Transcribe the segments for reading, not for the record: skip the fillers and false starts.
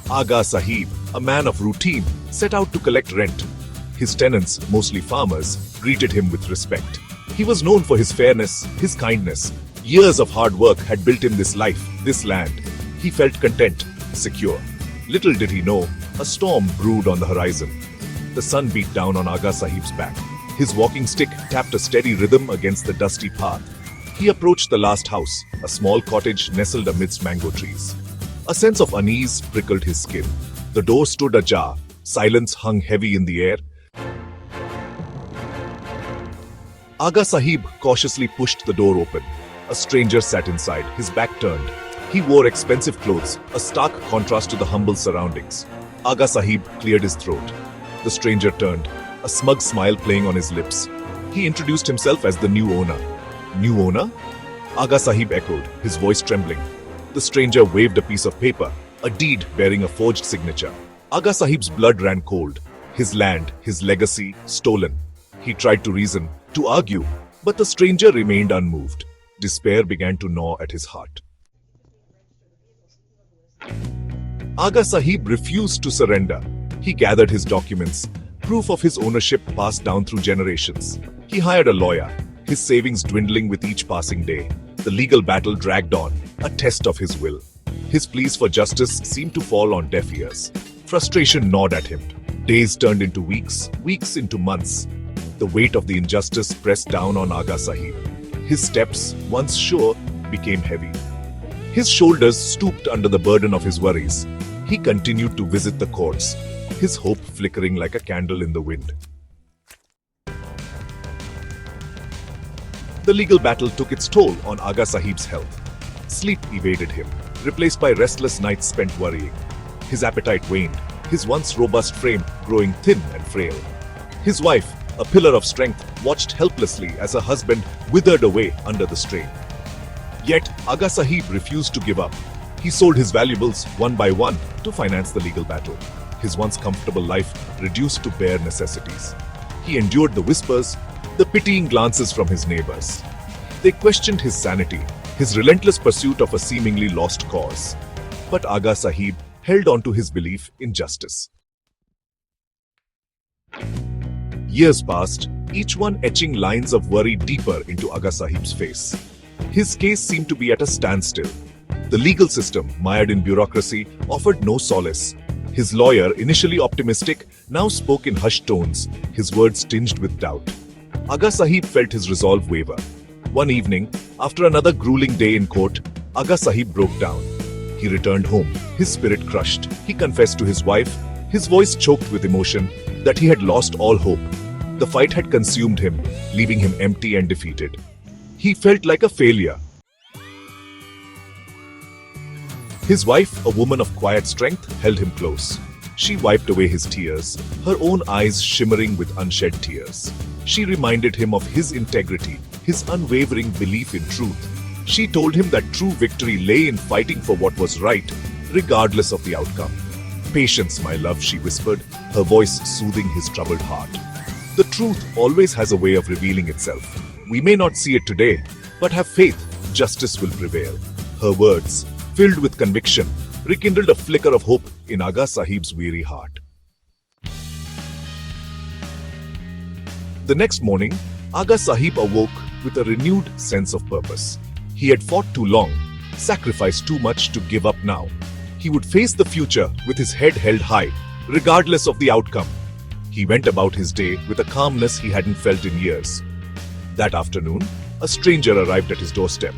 Aga Sahib, a man of routine, set out to collect rent. His tenants, mostly farmers, greeted him with respect. He was known for his fairness, his kindness. Years of hard work had built him this life, this land. He felt content, secure. Little did he know, a storm brewed on the horizon. The sun beat down on Aga Sahib's back. His walking stick tapped a steady rhythm against the dusty path. He approached the last house, a small cottage nestled amidst mango trees. A sense of unease prickled his skin. The door stood ajar. Silence hung heavy in the air. Aga Sahib cautiously pushed the door open. A stranger sat inside, his back turned. He wore expensive clothes, a stark contrast to the humble surroundings. Aga Sahib cleared his throat. The stranger turned, a smug smile playing on his lips. He introduced himself as the new owner. New owner? Aga Sahib echoed, his voice trembling. The stranger waved a piece of paper, a deed bearing a forged signature. Aga Sahib's blood ran cold. His land, his legacy, stolen. He tried to reason, to argue, but the stranger remained unmoved. Despair began to gnaw at his heart. Aga Sahib refused to surrender. He gathered his documents, proof of his ownership passed down through generations. He hired a lawyer, his savings dwindling with each passing day. The legal battle dragged on, a test of his will. His pleas for justice seemed to fall on deaf ears. Frustration gnawed at him. Days turned into weeks, weeks into months. The weight of the injustice pressed down on Aga Sahib. His steps, once sure, became heavy. His shoulders stooped under the burden of his worries. He continued to visit the courts, his hope flickering like a candle in the wind. The legal battle took its toll on Aga Sahib's health. Sleep evaded him, replaced by restless nights spent worrying. His appetite waned, his once robust frame growing thin and frail. His wife, a pillar of strength, watched helplessly as her husband withered away under the strain. Yet, Aga Sahib refused to give up. He sold his valuables one by one to finance the legal battle. His once comfortable life reduced to bare necessities. He endured the whispers, the pitying glances from his neighbors. They questioned his sanity, his relentless pursuit of a seemingly lost cause. But Aga Sahib held on to his belief in justice. Years passed, each one etching lines of worry deeper into Aga Sahib's face. His case seemed to be at a standstill. The legal system, mired in bureaucracy, offered no solace. His lawyer, initially optimistic, now spoke in hushed tones, his words tinged with doubt. Aga Sahib felt his resolve waver. One evening, after another grueling day in court, Aga Sahib broke down. He returned home, his spirit crushed. He confessed to his wife, his voice choked with emotion, that he had lost all hope. The fight had consumed him, leaving him empty and defeated. He felt like a failure. His wife, a woman of quiet strength, held him close. She wiped away his tears, her own eyes shimmering with unshed tears. She reminded him of his integrity, his unwavering belief in truth. She told him that true victory lay in fighting for what was right, regardless of the outcome. "Patience, my love," she whispered, her voice soothing his troubled heart. The truth always has a way of revealing itself. We may not see it today, but have faith, justice will prevail. Her words, filled with conviction, rekindled a flicker of hope in Aga Sahib's weary heart. The next morning, Aga Sahib awoke with a renewed sense of purpose. He had fought too long, sacrificed too much to give up now. He would face the future with his head held high, regardless of the outcome. He went about his day with a calmness he hadn't felt in years. That afternoon, a stranger arrived at his doorstep.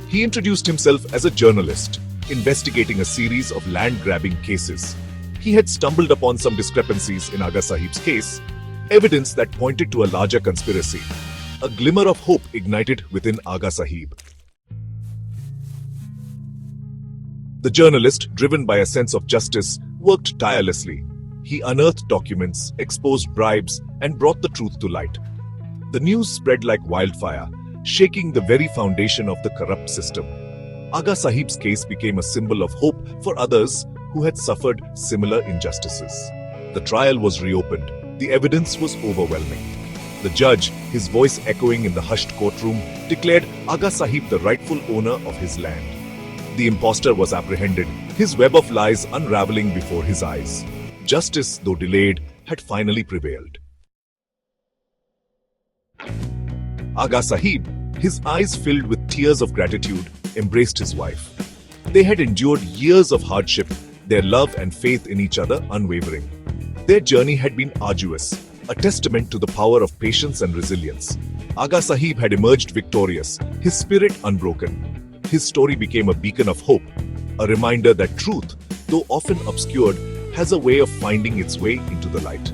He introduced himself as a journalist, investigating a series of land-grabbing cases. He had stumbled upon some discrepancies in Aga Sahib's case, evidence that pointed to a larger conspiracy. A glimmer of hope ignited within Aga Sahib. The journalist, driven by a sense of justice, worked tirelessly. He unearthed documents, exposed bribes, and brought the truth to light. The news spread like wildfire, shaking the very foundation of the corrupt system. Aga Sahib's case became a symbol of hope for others who had suffered similar injustices. The trial was reopened. The evidence was overwhelming. The judge, his voice echoing in the hushed courtroom, declared Aga Sahib the rightful owner of his land. The impostor was apprehended, his web of lies unraveling before his eyes. Justice, though delayed, had finally prevailed. Aga Sahib, his eyes filled with tears of gratitude, embraced his wife. They had endured years of hardship, their love and faith in each other unwavering. Their journey had been arduous, a testament to the power of patience and resilience. Aga Sahib had emerged victorious, his spirit unbroken. His story became a beacon of hope, a reminder that truth, though often obscured, has a way of finding its way into the light.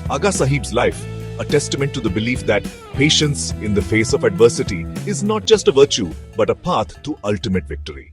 Aga Sahib's life, a testament to the belief that patience in the face of adversity is not just a virtue, but a path to ultimate victory.